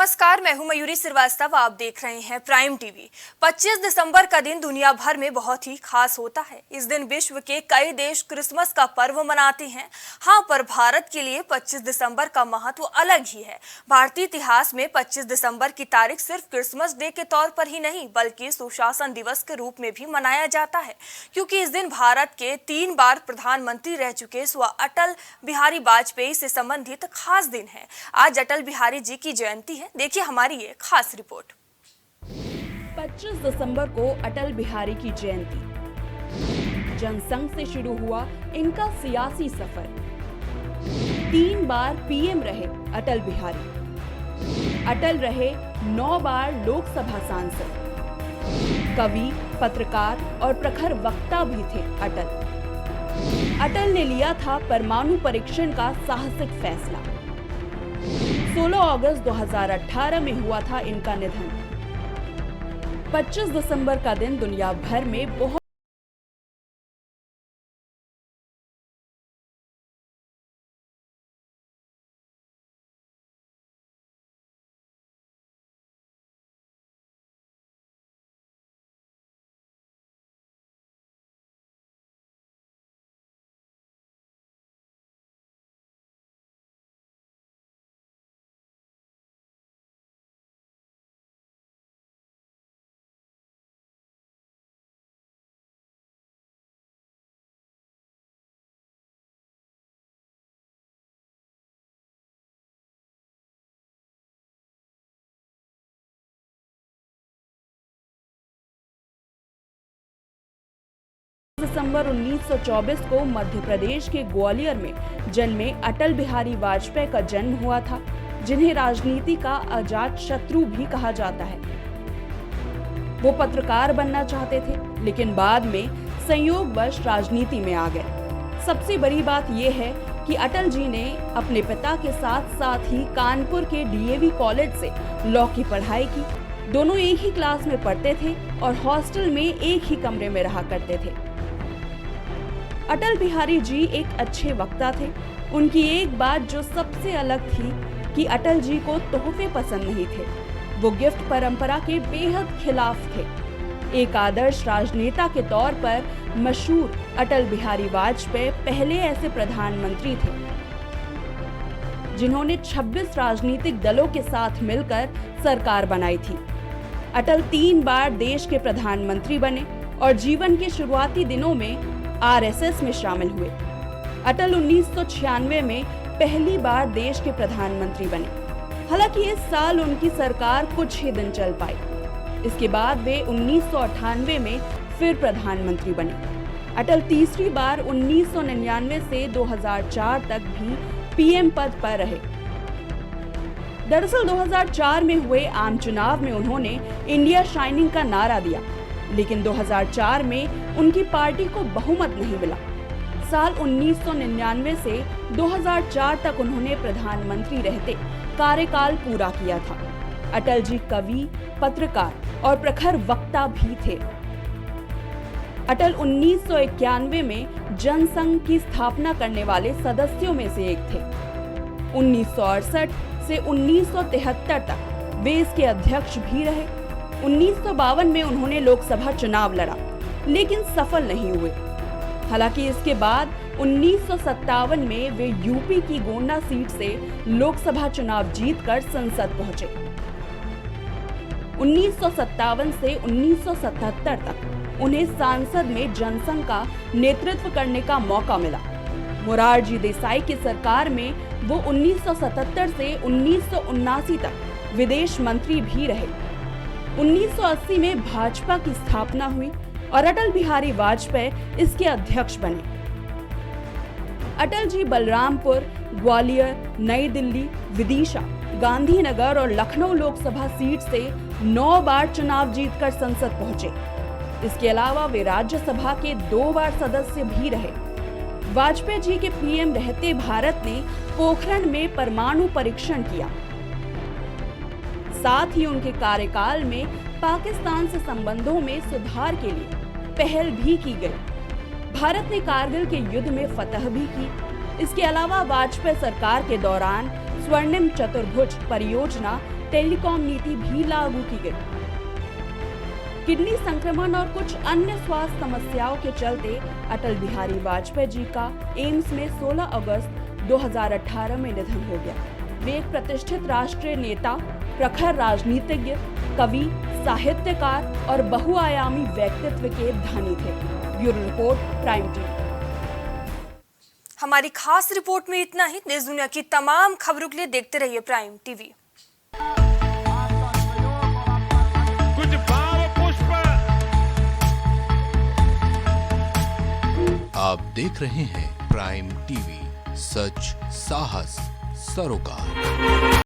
नमस्कार, मैं हूं मयूरी श्रीवास्तव। आप देख रहे हैं प्राइम टीवी। 25 दिसंबर का दिन दुनिया भर में बहुत ही खास होता है। इस दिन विश्व के कई देश क्रिसमस का पर्व मनाते हैं। हाँ, पर भारत के लिए 25 दिसंबर का महत्व अलग ही है। भारतीय इतिहास में 25 दिसंबर की तारीख सिर्फ क्रिसमस डे के तौर पर ही नहीं बल्कि सुशासन दिवस के रूप में भी मनाया जाता है, क्योंकि इस दिन भारत के 3 बार प्रधानमंत्री रह चुके स्व अटल बिहारी वाजपेयी से संबंधित खास दिन है। आज अटल बिहारी जी की जयंती है। देखिए हमारी ये खास रिपोर्ट। 25 दिसंबर को अटल बिहारी की जयंती। जनसंघ से शुरू हुआ इनका सियासी सफर। 3 बार पीएम रहे अटल बिहारी। अटल रहे 9 बार लोकसभा सांसद। कवि, पत्रकार और प्रखर वक्ता भी थे अटल ने लिया था परमाणु परीक्षण का साहसिक फैसला। 16 अगस्त 2018 में हुआ था इनका निधन। 25 दिसंबर का दिन दुनिया भर में बहुत दिसंबर 1924 को मध्य प्रदेश के ग्वालियर में जन्मे अटल बिहारी वाजपेयी का जन्म हुआ था, जिन्हें राजनीति का अजात शत्रु भी कहा जाता है। वो पत्रकार बनना चाहते थे, लेकिन बाद में संयोगवश राजनीति में आ गए। सबसे बड़ी बात यह है कि अटल जी ने अपने पिता के साथ साथ ही कानपुर के डीएवी कॉलेज से लॉ की पढ़ाई की। दोनों एक ही क्लास में पढ़ते थे और हॉस्टल में एक ही कमरे में रहा करते थे। अटल बिहारी जी एक अच्छे वक्ता थे। उनकी एक बात जो सबसे अलग थी कि अटल जी को तोहफे पसंद नहीं थे। वो गिफ्ट परंपरा के बेहद खिलाफ थे। एक आदर्श राजनेता के तौर पर मशहूर अटल बिहारी वाजपेयी पहले ऐसे प्रधानमंत्री थे जिन्होंने 26 राजनीतिक दलों के साथ मिलकर सरकार बनाई थी। अटल 3 बार देश के प्रधानमंत्री बने और जीवन के शुरुआती दिनों में आरएसएस में शामिल हुए। अटल 1996 में पहली बार देश के प्रधानमंत्री बने। हालांकि इस साल उनकी सरकार कुछ ही दिन चल पाई। इसके बाद वे 1998 में फिर प्रधानमंत्री बने। अटल तीसरी बार 1999 से 2004 तक भी पीएम पद पर रहे। दरअसल 2004 में हुए आम चुनाव में उन्होंने इंडिया शाइनिंग का नारा दिया, लेकिन 2004 में उनकी पार्टी को बहुमत नहीं मिला। साल 1999 से 2004 तक उन्होंने प्रधानमंत्री रहते कार्यकाल पूरा किया था। अटल जी कवि, पत्रकार और प्रखर वक्ता भी थे। अटल 1991 में जनसंघ की स्थापना करने वाले सदस्यों में से एक थे। 1968 से 1973 तक वे इसके अध्यक्ष भी रहे। 1952 में उन्होंने लोकसभा चुनाव लड़ा, लेकिन सफल नहीं हुए। हालांकि इसके बाद 1957 में वे यूपी की गोंडा सीट से लोकसभा चुनाव जीतकर संसद पहुंचे। 1957 से 1977 तक उन्हें सांसद में जनसंघ का नेतृत्व करने का मौका मिला। मोरारजी देसाई की सरकार में वो 1977 से 1979 तक विदेश मंत्री भी रहे। 1980 में भाजपा की स्थापना हुई और अटल बिहारी वाजपेयी इसके अध्यक्ष बने। अटल जी बलरामपुर, ग्वालियर, नई दिल्ली, विदिशा, गांधीनगर और लखनऊ लोकसभा सीट से 9 बार चुनाव जीतकर संसद पहुंचे। इसके अलावा वे राज्यसभा के 2 बार सदस्य भी रहे। वाजपेयी जी के पीएम रहते भारत ने पोखरण में परमाणु परीक्षण किया। साथ ही उनके कार्यकाल में पाकिस्तान से संबंधों में सुधार के लिए पहल भी की गई। भारत ने कारगिल के युद्ध में फतह भी की। इसके अलावा वाजपेयी सरकार के दौरान स्वर्णिम चतुर्भुज परियोजना टेलीकॉम नीति भी लागू की गई। किडनी संक्रमण और कुछ अन्य स्वास्थ्य समस्याओं के चलते अटल बिहारी वाजपेयी जी का एम्स में 16 अगस्त 2018 में निधन हो गया। वे एक प्रतिष्ठित राष्ट्रीय नेता, प्रखर राजनीतिज्ञ, कवि, साहित्यकार और बहुआयामी व्यक्तित्व के धनी थे। Bureau report, prime TV. हमारी खास रिपोर्ट में इतना ही। देश दुनिया की तमाम खबरों के लिए देखते रहिए प्राइम टीवी। कुछ भाव पुष्प। आप देख रहे हैं प्राइम टीवी, सच साहस सरोकार।